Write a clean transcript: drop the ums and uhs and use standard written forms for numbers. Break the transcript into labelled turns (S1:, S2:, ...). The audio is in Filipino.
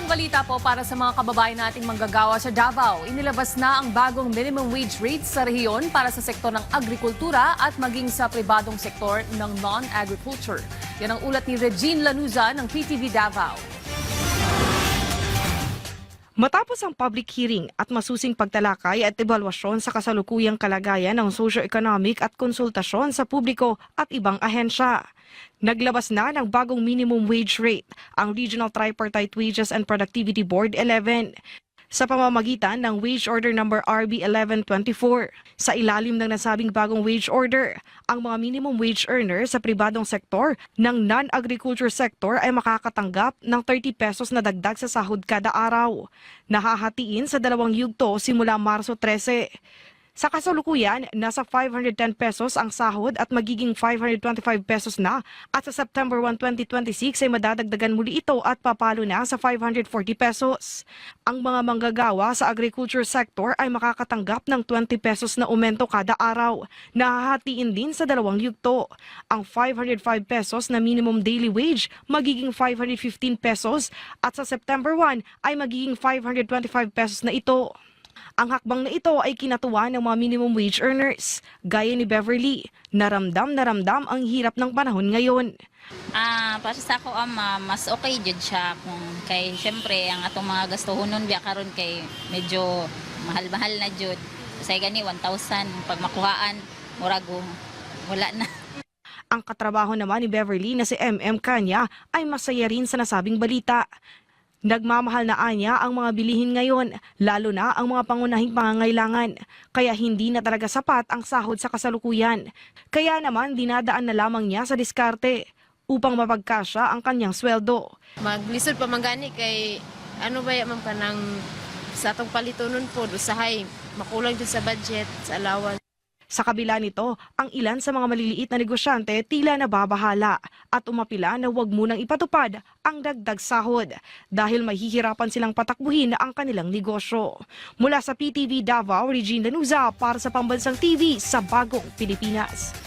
S1: balita po para sa mga kababayan nating manggagawa sa Davao. Inilabas na ang bagong minimum wage rate sa rehiyon para sa sektor ng agrikultura at maging sa pribadong sektor ng non-agriculture. Yan ang ulat ni Regine Lanuza ng PTV Davao.
S2: Matapos ang public hearing at masusing pagtalakay at ebalwasyon sa kasalukuyang kalagayan ng socio-economic at konsultasyon sa publiko at ibang ahensya, naglabas na ng bagong minimum wage rate ang Regional Tripartite Wages and Productivity Board 11 sa pamamagitan ng Wage Order No. RB 1124. Sa ilalim ng nasabing bagong wage order, ang mga minimum wage earner sa pribadong sektor ng non-agriculture sector ay makakatanggap ng 30 pesos na dagdag sa sahod kada araw. Nahahatiin sa dalawang yugto simula Marso 13. Sa kasalukuyan, nasa 510 pesos ang sahod at magiging 525 pesos na at sa September 1, 2026 ay madadagdagan muli ito at papalo na sa 540 pesos. Ang mga manggagawa sa agriculture sector ay makakatanggap ng 20 pesos na aumento kada araw. Nahahatiin din sa dalawang yugto. Ang 505 pesos na minimum daily wage magiging 515 pesos at sa September 1 ay magiging 525 pesos na ito. Ang hakbang na ito ay kinatuwa ng mga minimum wage earners. Gaya ni Beverly, naramdam ang hirap ng panahon ngayon.
S3: Para sa ako, mas okay jud siya kung kay syempre ang atong mga gastuhonon biya karon kay medyo mahal-mahal na jud. Say gani 1,000 pag makuhaan murag wala na.
S2: Ang katrabaho naman ni Beverly na si MM Kanya ay masaya rin sa nasabing balita. Nagmamahal na anya ang mga bilihin ngayon, lalo na ang mga pangunahing pangangailangan. Kaya hindi na talaga sapat ang sahod sa kasalukuyan. Kaya naman dinadaan na lamang niya sa diskarte upang mapagkasya ang kanyang sweldo.
S4: Maglisod pa mangani kay ano ba ma'am kanang sa atong palitonon po usahay makulang jud sa budget sa allowance.
S2: Sa kabila nito, ang ilan sa mga maliliit na negosyante tila nababahala at umapila na huwag munang ipatupad ang dagdag sahod dahil mahihirapan silang patakbuhin ang kanilang negosyo. Mula sa PTV Davao, Regine Lanuza para sa Pambansang TV sa Bagong Pilipinas.